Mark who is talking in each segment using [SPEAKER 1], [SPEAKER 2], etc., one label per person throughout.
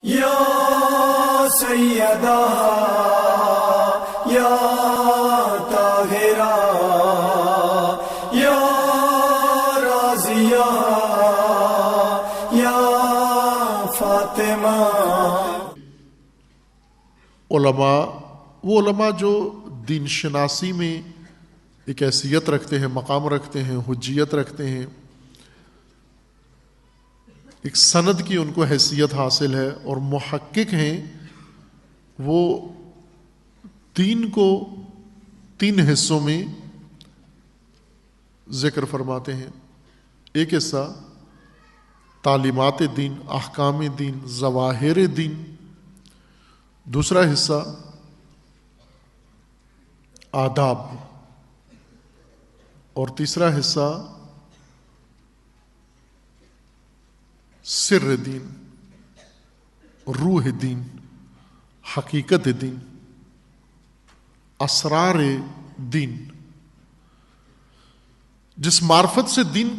[SPEAKER 1] یا سیدہ یا طاہرہ یا راضیہ یا فاطمہ۔
[SPEAKER 2] علماء، وہ علماء جو دین شناسی میں ایک حیثیت رکھتے ہیں، مقام رکھتے ہیں، حجیت رکھتے ہیں، ایک سند کی ان کو حیثیت حاصل ہے اور محقق ہیں، وہ دین کو 3 حصوں میں ذکر فرماتے ہیں۔ ایک حصہ تعلیمات دین، احکام دین، ظواہر دین۔ دوسرا حصہ آداب، اور تیسرا حصہ سر دین، روح دین، حقیقت دین، اسرار دین۔ جس معرفت سے دین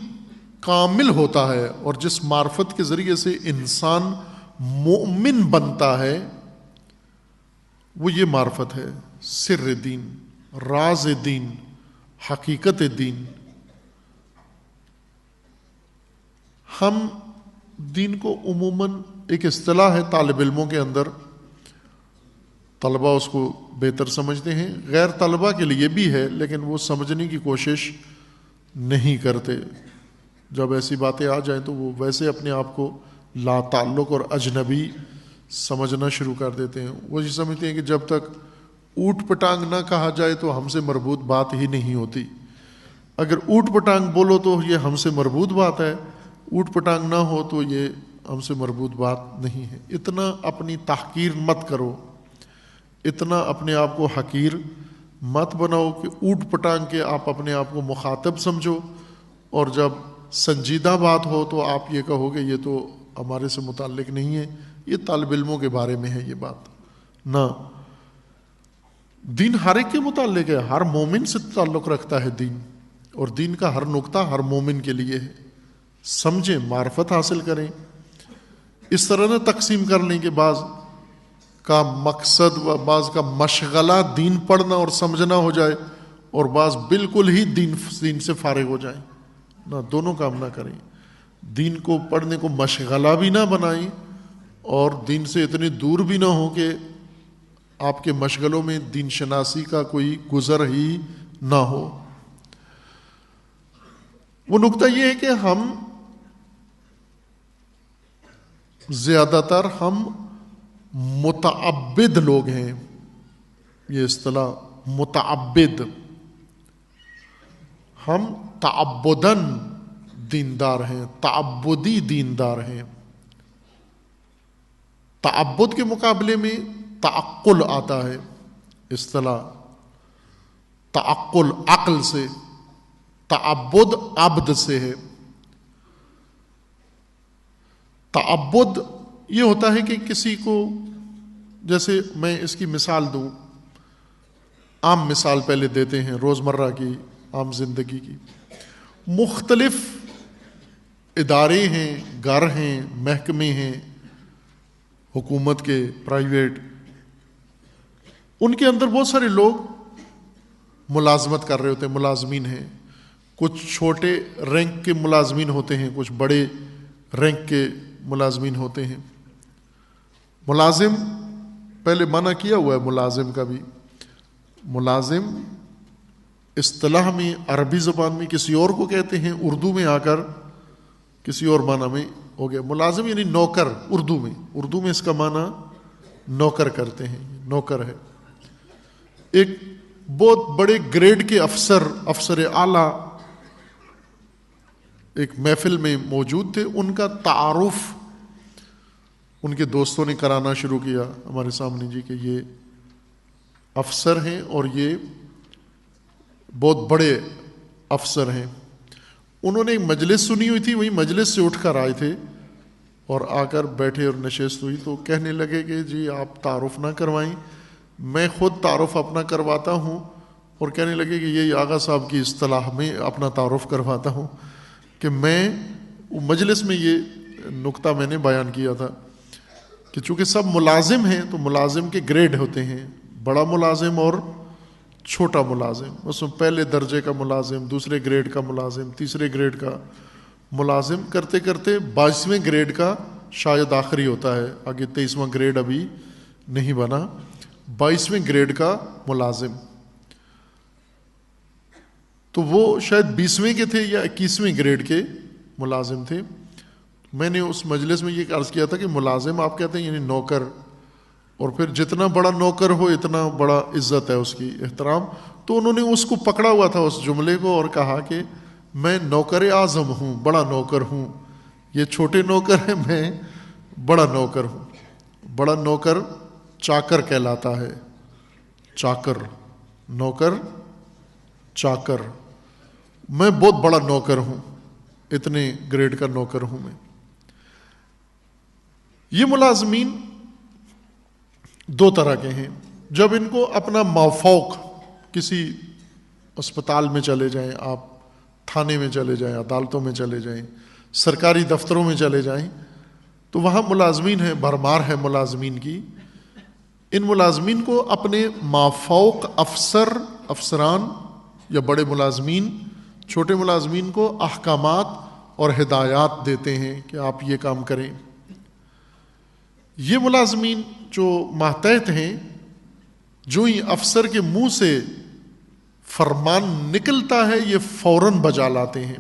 [SPEAKER 2] کامل ہوتا ہے اور جس معرفت کے ذریعے سے انسان مومن بنتا ہے، وہ یہ معرفت ہے، سر دین، راز دین، حقیقت دین۔ ہم دین کو عموماً ایک اصطلاح ہے طالب علموں کے اندر، طلبہ اس کو بہتر سمجھتے ہیں، غیر طلبہ کے لیے بھی ہے، لیکن وہ سمجھنے کی کوشش نہیں کرتے۔ جب ایسی باتیں آ جائیں تو وہ ویسے اپنے آپ کو لا تعلق اور اجنبی سمجھنا شروع کر دیتے ہیں۔ وہ یہ سمجھتے ہیں کہ جب تک اوٹ پٹانگ نہ کہا جائے تو ہم سے مربوط بات ہی نہیں ہوتی۔ اگر اوٹ پٹانگ بولو تو یہ ہم سے مربوط بات ہے، اوٹ پٹانگ نہ ہو تو یہ ہم سے مربوط بات نہیں ہے۔ اتنا اپنی تحقیر مت کرو، اتنا اپنے آپ کو حقیر مت بناؤ کہ اوٹ پٹانگ کے آپ اپنے آپ کو مخاطب سمجھو، اور جب سنجیدہ بات ہو تو آپ یہ کہو کہ یہ تو ہمارے سے متعلق نہیں ہے، یہ طالب علموں کے بارے میں ہے یہ بات۔ نہ، دین ہر ایک کے متعلق ہے، ہر مومن سے تعلق رکھتا ہے دین، اور دین کا ہر نقطہ ہر مومن کے لیے ہے۔ سمجھیں، معرفت حاصل کریں، اس طرح نہ تقسیم کر لیں کہ بعض کا مقصد و بعض کا مشغلہ دین پڑھنا اور سمجھنا ہو جائے اور بعض بالکل ہی دین سے فارغ ہو جائیں۔ نہ، دونوں کام نہ کریں۔ دین کو پڑھنے کو مشغلہ بھی نہ بنائیں اور دین سے اتنے دور بھی نہ ہو کہ آپ کے مشغلوں میں دین شناسی کا کوئی گزر ہی نہ ہو۔ وہ نقطہ یہ ہے کہ ہم زیادہ تر متعبد لوگ ہیں، یہ اصطلاح متعبد، ہم تعبداً دیندار ہیں، تعبدی دیندار ہیں۔ تعبد کے مقابلے میں تعقل آتا ہے، اصطلاح تعقل عقل سے، تعبد عبد سے ہے۔ تعبد یہ ہوتا ہے کہ کسی کو، جیسے میں اس کی مثال دوں، عام مثال پہلے دیتے ہیں روزمرہ کی عام زندگی کی۔ مختلف ادارے ہیں، گھر ہیں، محکمے ہیں، حکومت کے، پرائیویٹ، ان کے اندر بہت سارے لوگ ملازمت کر رہے ہوتے ہیں، ملازمین ہیں۔ کچھ چھوٹے رینک کے ملازمین ہوتے ہیں، کچھ بڑے رینک کے ملازمین ہوتے ہیں۔ ملازم، پہلے منع کیا ہوا ہے ملازم کا بھی۔ ملازم اصطلاح میں عربی زبان میں کسی اور کو کہتے ہیں، اردو میں آ کر کسی اور معنی میں ہو گیا۔ ملازم یعنی نوکر، اردو میں اس کا معنی نوکر کرتے ہیں، نوکر ہے۔ ایک بہت بڑے گریڈ کے افسر اعلیٰ ایک محفل میں موجود تھے، ان کا تعارف ان کے دوستوں نے کرانا شروع کیا ہمارے سامنے جی کہ یہ افسر ہیں اور یہ بہت بڑے افسر ہیں۔ انہوں نے ایک مجلس سنی ہوئی تھی، وہی مجلس سے اٹھ کر آئے تھے اور آ کر بیٹھے اور نشست ہوئی، تو کہنے لگے کہ جی آپ تعارف نہ کروائیں، میں خود تعارف اپنا کرواتا ہوں، اور کہنے لگے کہ یہ آغا صاحب کی اصطلاح میں اپنا تعارف کرواتا ہوں کہ میں مجلس میں یہ نقطہ میں نے بیان کیا تھا کہ چونکہ سب ملازم ہیں تو ملازم کے گریڈ ہوتے ہیں، بڑا ملازم اور چھوٹا ملازم. اس میں پہلے درجے کا ملازم، دوسرے گریڈ کا ملازم، تیسرے گریڈ کا ملازم، کرتے کرتے 22ویں گریڈ کا شاید آخری ہوتا ہے، آگے 23واں گریڈ ابھی نہیں بنا، 22ویں گریڈ کا ملازم. تو وہ شاید 20ویں کے تھے یا 21ویں گریڈ کے ملازم تھے. میں نے اس مجلس میں یہ عرض کیا تھا کہ ملازم آپ کہتے ہیں یعنی نوکر، اور پھر جتنا بڑا نوکر ہو اتنا بڑا عزت ہے اس کی، احترام. تو انہوں نے اس کو پکڑا ہوا تھا اس جملے کو اور کہا کہ میں نوکر اعظم ہوں، بڑا نوکر ہوں، یہ چھوٹے نوکر ہیں، میں بڑا نوکر ہوں. بڑا نوکر چاکر کہلاتا ہے، چاکر، نوکر چاکر. میں بہت بڑا نوکر ہوں، اتنے گریڈ کا نوکر ہوں میں. یہ ملازمین دو طرح کے ہیں. جب ان کو اپنا مافوق کسی اسپتال میں چلے جائیں، آپ تھانے میں چلے جائیں، عدالتوں میں چلے جائیں، سرکاری دفتروں میں چلے جائیں، تو وہاں ملازمین ہیں، بھرمار ہے ملازمین کی. ان ملازمین کو اپنے مافوق افسر، افسران یا بڑے ملازمین چھوٹے ملازمین کو احکامات اور ہدایات دیتے ہیں کہ آپ یہ کام کریں. یہ ملازمین جو ماتحت ہیں، جو ہی افسر کے منہ سے فرمان نکلتا ہے یہ فوراً بجا لاتے ہیں،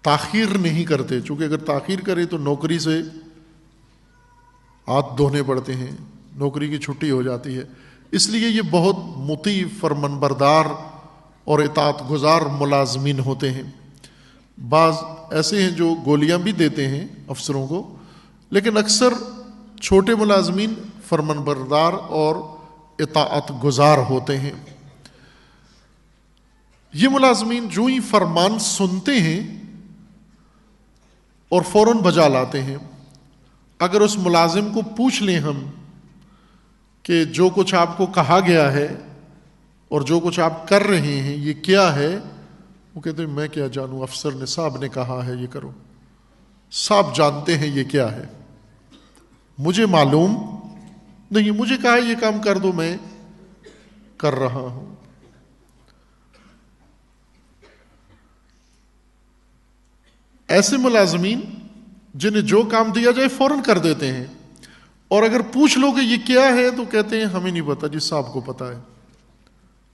[SPEAKER 2] تاخیر نہیں کرتے. چونکہ اگر تاخیر کرے تو نوکری سے ہاتھ دھونے پڑتے ہیں، نوکری کی چھٹی ہو جاتی ہے. اس لیے یہ بہت مطیع، فرمانبردار اور اطاعت گزار ملازمین ہوتے ہیں. بعض ایسے ہیں جو گولیاں بھی دیتے ہیں افسروں کو، لیکن اکثر چھوٹے ملازمین فرمانبردار اور اطاعت گزار ہوتے ہیں. یہ ملازمین جو ہی فرمان سنتے ہیں اور فوراً بجا لاتے ہیں. اگر اس ملازم کو پوچھ لیں ہم کہ جو کچھ آپ کو کہا گیا ہے اور جو کچھ آپ کر رہے ہیں یہ کیا ہے، وہ کہتے ہیں میں کیا جانوں، افسر نے، صاحب نے کہا ہے یہ کرو، صاحب جانتے ہیں یہ کیا ہے، مجھے معلوم نہیں، مجھے کہا یہ کام کر دو، میں کر رہا ہوں. ایسے ملازمین جنہیں جو کام دیا جائے فوراً کر دیتے ہیں، اور اگر پوچھ لو کہ یہ کیا ہے تو کہتے ہیں ہمیں نہیں پتا، جی صاحب کو پتا ہے.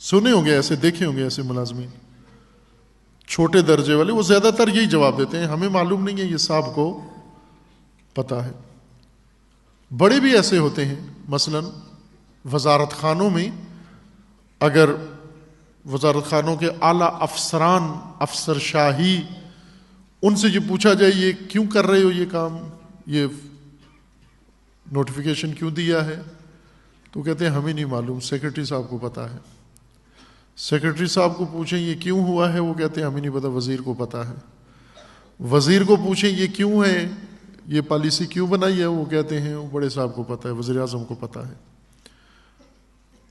[SPEAKER 2] سنے ہوں گے ایسے، دیکھے ہوں گے ایسے ملازمین، چھوٹے درجے والے، وہ زیادہ تر یہی جواب دیتے ہیں ہمیں معلوم نہیں ہے، یہ صاحب کو پتا ہے. بڑے بھی ایسے ہوتے ہیں، مثلا وزارت خانوں میں اگر وزارت خانوں کے اعلیٰ افسران، افسر شاہی، ان سے یہ پوچھا جائے یہ کیوں کر رہے ہو یہ کام، یہ نوٹیفیکیشن کیوں دیا ہے، تو کہتے ہیں ہمیں نہیں معلوم، سیکرٹری صاحب کو پتا ہے. سیکرٹری صاحب کو پوچھیں یہ کیوں ہوا ہے، وہ کہتے ہیں ہمیں نہیں پتا، وزیر کو پتا ہے. وزیر کو پوچھیں یہ کیوں ہے، یہ پالیسی کیوں بنائی ہے، وہ کہتے ہیں وہ بڑے صاحب کو پتا ہے، وزیر اعظم کو پتا ہے.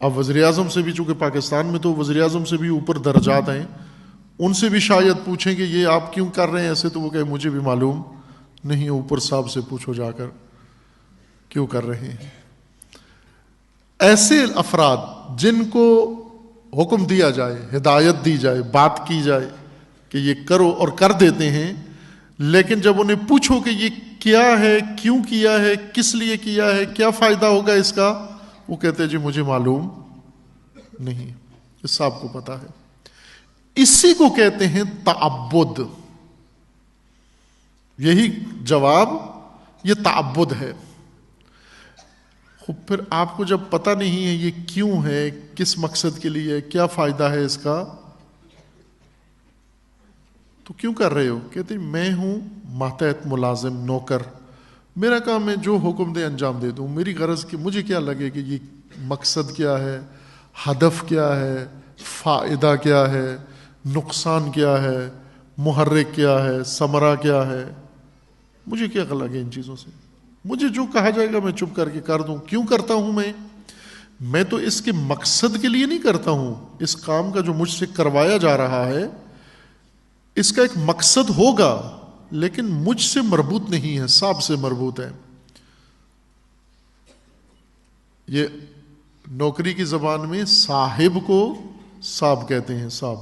[SPEAKER 2] اب وزیر اعظم سے بھی، چونکہ پاکستان میں تو وزیر اعظم سے بھی اوپر درجات ہیں، ان سے بھی شاید پوچھیں کہ یہ آپ کیوں کر رہے ہیں ایسے، تو وہ کہے مجھے بھی معلوم نہیں، اوپر صاحب سے پوچھو جا کر کیوں کر رہے ہیں. ایسے افراد جن کو حکم دیا جائے، ہدایت دی جائے، بات کی جائے کہ یہ کرو اور کر دیتے ہیں، لیکن جب انہیں پوچھو کہ یہ کیا ہے، کیوں کیا ہے، کس لیے کیا ہے، کیا فائدہ ہوگا اس کا، وہ کہتے ہیں جی مجھے معلوم نہیں، اس صاحب کو پتا ہے. اسی کو کہتے ہیں تعبد. یہی جواب، یہ تعبد ہے. پھر آپ کو جب پتہ نہیں ہے یہ کیوں ہے، کس مقصد کے لیے، کیا فائدہ ہے اس کا، تو کیوں کر رہے ہو؟ کہتے ہیں میں ہوں ماتحت ملازم، نوکر، میرا کام ہے جو حکم دے انجام دے دوں. میری غرض کہ مجھے کیا لگے کہ یہ مقصد کیا ہے، ہدف کیا ہے، فائدہ کیا ہے، نقصان کیا ہے، محرک کیا ہے، ثمرہ کیا ہے، مجھے کیا لگے ان چیزوں سے. مجھے جو کہا جائے گا میں چپ کر کے کر دوں. کیوں کرتا ہوں میں تو اس کے مقصد کے لیے نہیں کرتا ہوں. اس کام کا جو مجھ سے کروایا جا رہا ہے اس کا ایک مقصد ہوگا، لیکن مجھ سے مربوط نہیں ہے، صاحب سے مربوط ہے. یہ نوکری کی زبان میں صاحب کو صاحب کہتے ہیں. صاحب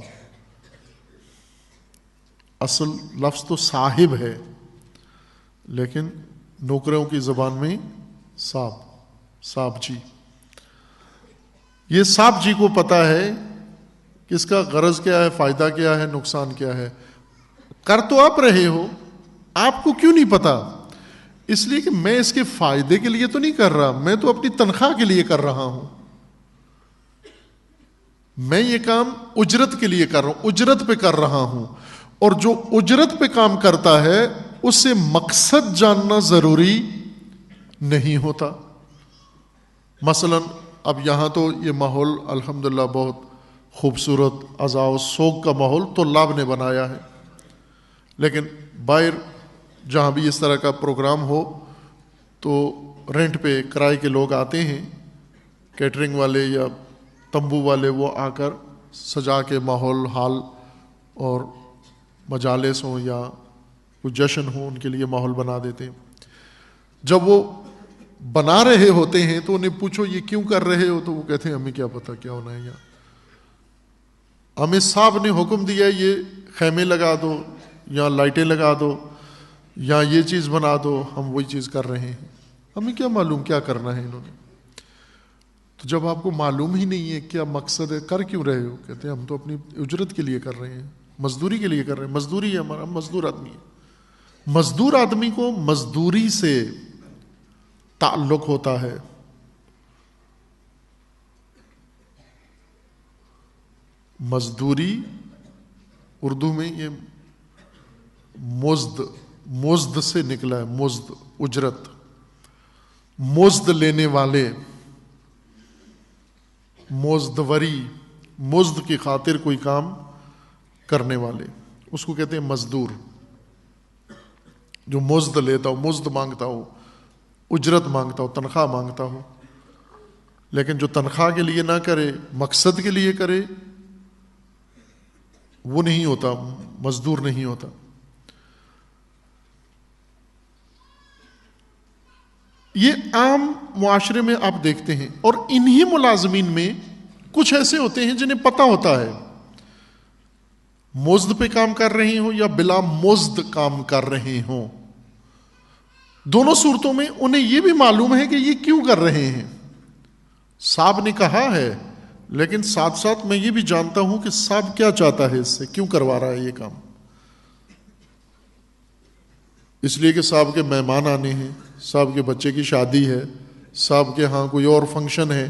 [SPEAKER 2] اصل لفظ تو صاحب ہے، لیکن نوکروں کی زبان میں صاحب جی. یہ صاحب جی کو پتا ہے کہ اس کا غرض کیا ہے، فائدہ کیا ہے، نقصان کیا ہے. کر تو آپ رہے ہو، آپ کو کیوں نہیں پتا؟ اس لیے کہ میں اس کے فائدے کے لیے تو نہیں کر رہا، میں تو اپنی تنخواہ کے لیے کر رہا ہوں. میں یہ کام اجرت کے لیے کر رہا ہوں، اجرت پہ کر رہا ہوں. اور جو اجرت پہ کام کرتا ہے اس سے مقصد جاننا ضروری نہیں ہوتا. مثلا اب یہاں تو یہ ماحول الحمدللہ بہت خوبصورت عزاء و سوگ کا ماحول طلاب نے بنایا ہے، لیکن باہر جہاں بھی اس طرح کا پروگرام ہو تو رینٹ پہ کرائے کے لوگ آتے ہیں، کیٹرنگ والے یا تمبو والے، وہ آ کر سجا کے ماحول حال اور مجالس ہوں یا کوئی جشن ہو ان کے لیے ماحول بنا دیتے ہیں. جب وہ بنا رہے ہوتے ہیں تو انہیں پوچھو یہ کیوں کر رہے ہو، تو وہ کہتے ہیں ہمیں کیا پتہ کیا ہونا ہے یہاں، ہمیں صاحب نے حکم دیا یہ خیمے لگا دو یا لائٹیں لگا دو یا یہ چیز بنا دو، ہم وہی چیز کر رہے ہیں، ہمیں کیا معلوم کیا کرنا ہے انہوں نے. تو جب آپ کو معلوم ہی نہیں ہے کیا مقصد ہے، کر کیوں رہے ہو؟ کہتے ہیں ہم تو اپنی اجرت کے لیے کر رہے ہیں، مزدوری کے لیے کر رہے ہیں. مزدوری ہے ہمارا، مزدور آدمی ہے. مزدور آدمی کو مزدوری سے تعلق ہوتا ہے. مزدوری اردو میں یہ مزد سے نکلا ہے، مزد اجرت، مزد لینے والے، مزدوری، مزد کی خاطر کوئی کام کرنے والے، اس کو کہتے ہیں مزدور. جو مزد لیتا ہو، مزد مانگتا ہو، اجرت مانگتا ہو، تنخواہ مانگتا ہو. لیکن جو تنخواہ کے لیے نہ کرے، مقصد کے لیے کرے، وہ نہیں ہوتا، مزدور نہیں ہوتا. یہ عام معاشرے میں آپ دیکھتے ہیں. اور انہی ملازمین میں کچھ ایسے ہوتے ہیں جنہیں پتہ ہوتا ہے مزد پہ کام کر رہے ہوں یا بلا مزد کام کر رہے ہوں، دونوں صورتوں میں انہیں یہ بھی معلوم ہے کہ یہ کیوں کر رہے ہیں. صاحب نے کہا ہے، لیکن ساتھ ساتھ میں یہ بھی جانتا ہوں کہ صاحب کیا چاہتا ہے، اس سے کیوں کروا رہا ہے یہ کام. اس لیے کہ صاحب کے مہمان آنے ہیں، صاحب کے بچے کی شادی ہے، صاحب کے ہاں کوئی اور فنکشن ہے،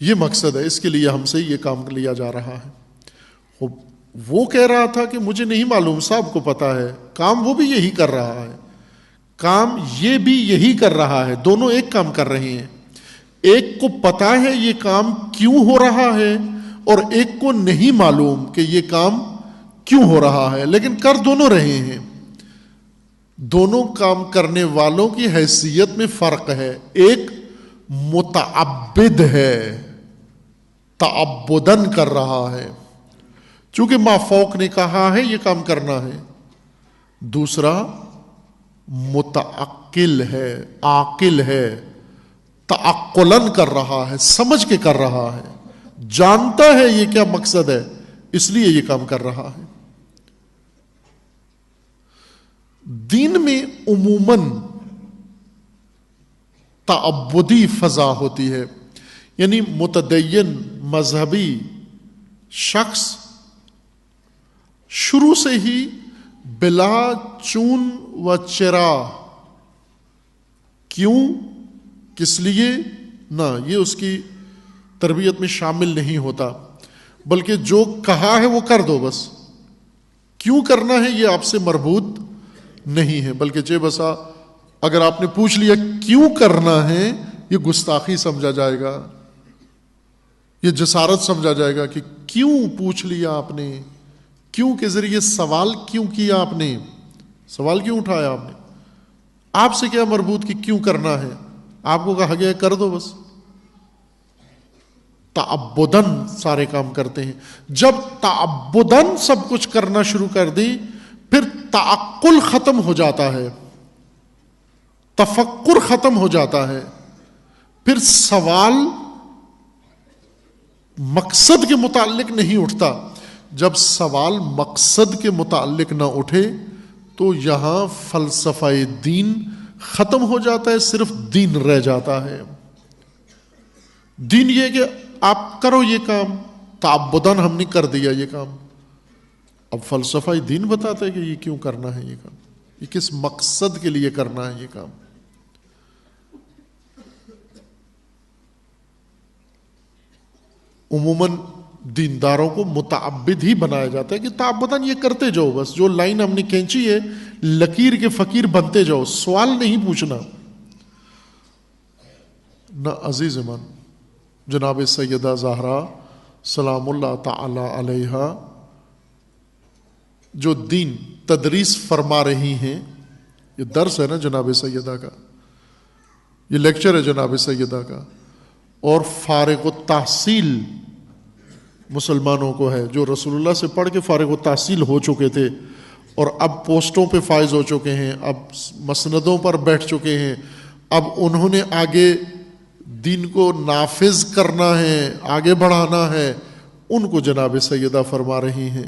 [SPEAKER 2] یہ مقصد ہے، اس کے لیے ہم سے یہ کام لیا جا رہا ہے. وہ کہہ رہا تھا کہ مجھے نہیں معلوم، صاحب کو پتا ہے، کام وہ بھی یہی کر رہا ہے، کام یہ بھی یہی کر رہا ہے، دونوں ایک کام کر رہے ہیں. ایک کو پتا ہے یہ کام کیوں ہو رہا ہے اور ایک کو نہیں معلوم کہ یہ کام کیوں ہو رہا ہے، لیکن کر دونوں رہے ہیں. دونوں کام کرنے والوں کی حیثیت میں فرق ہے. ایک متعبد ہے، تعبدن کر رہا ہے چونکہ مافوق نے کہا ہے یہ کام کرنا ہے. دوسرا متعقل ہے، عاقل ہے، تعقلن کر رہا ہے، سمجھ کے کر رہا ہے، جانتا ہے یہ کیا مقصد ہے، اس لیے یہ کام کر رہا ہے. دین میں عموماً تعبدی فضا ہوتی ہے، یعنی متدین مذہبی شخص شروع سے ہی بلا چون و چرا، کیوں، کس لیے، نہ، یہ اس کی تربیت میں شامل نہیں ہوتا، بلکہ جو کہا ہے وہ کر دو بس. کیوں کرنا ہے یہ آپ سے مربوط نہیں ہے، بلکہ چہ بسا اگر آپ نے پوچھ لیا کیوں کرنا ہے، یہ گستاخی سمجھا جائے گا، یہ جسارت سمجھا جائے گا کہ کیوں پوچھ لیا آپ نے، کیوں کے ذریعے سوال کیوں کیا آپ نے، سوال کیوں اٹھایا آپ نے، آپ سے کیا مربوط کہ کیوں کرنا ہے، آپ کو کہا گیا کر دو بس. تعبدن سارے کام کرتے ہیں. جب تعبدن سب کچھ کرنا شروع کر دی پھر تعقل ختم ہو جاتا ہے، تفکر ختم ہو جاتا ہے، پھر سوال مقصد کے متعلق نہیں اٹھتا. جب سوال مقصد کے متعلق نہ اٹھے تو یہاں فلسفہ دین ختم ہو جاتا ہے, صرف دین رہ جاتا ہے. دین یہ کہ آپ کرو یہ کام, تعبداً ہم نے کر دیا یہ کام. اب فلسفہ دین بتاتا ہے کہ یہ کیوں کرنا ہے یہ کام, یہ کس مقصد کے لیے کرنا ہے یہ کام. عموماً دینداروں کو متعبد ہی بنایا جاتا ہے کہ تعبداً یہ کرتے جاؤ, بس جو لائن ہم نے کھینچی ہے لکیر کے فقیر بنتے جاؤ, سوال نہیں پوچھنا. نہ عزیز من جناب سیدہ زہرا سلام اللہ تعالی علیہا جو دین تدریس فرما رہی ہیں, یہ درس ہے نا جناب سیدہ کا, یہ لیکچر ہے جناب سیدہ کا, اور فارغ التحصیل مسلمانوں کو ہے جو رسول اللہ سے پڑھ کے فارغ التحصیل ہو چکے تھے اور اب پوسٹوں پہ فائز ہو چکے ہیں, اب مسندوں پر بیٹھ چکے ہیں, اب انہوں نے آگے دین کو نافذ کرنا ہے, آگے بڑھانا ہے, ان کو جناب سیدہ فرما رہی ہیں,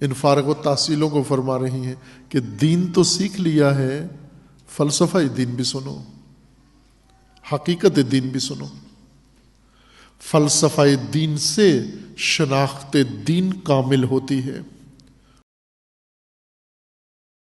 [SPEAKER 2] ان فارغ التحصیلوں کو فرما رہی ہیں کہ دین تو سیکھ لیا ہے, فلسفہ دین بھی سنو, حقیقت دین بھی سنو. فلسفہ دین سے شناخت دین کامل ہوتی ہے.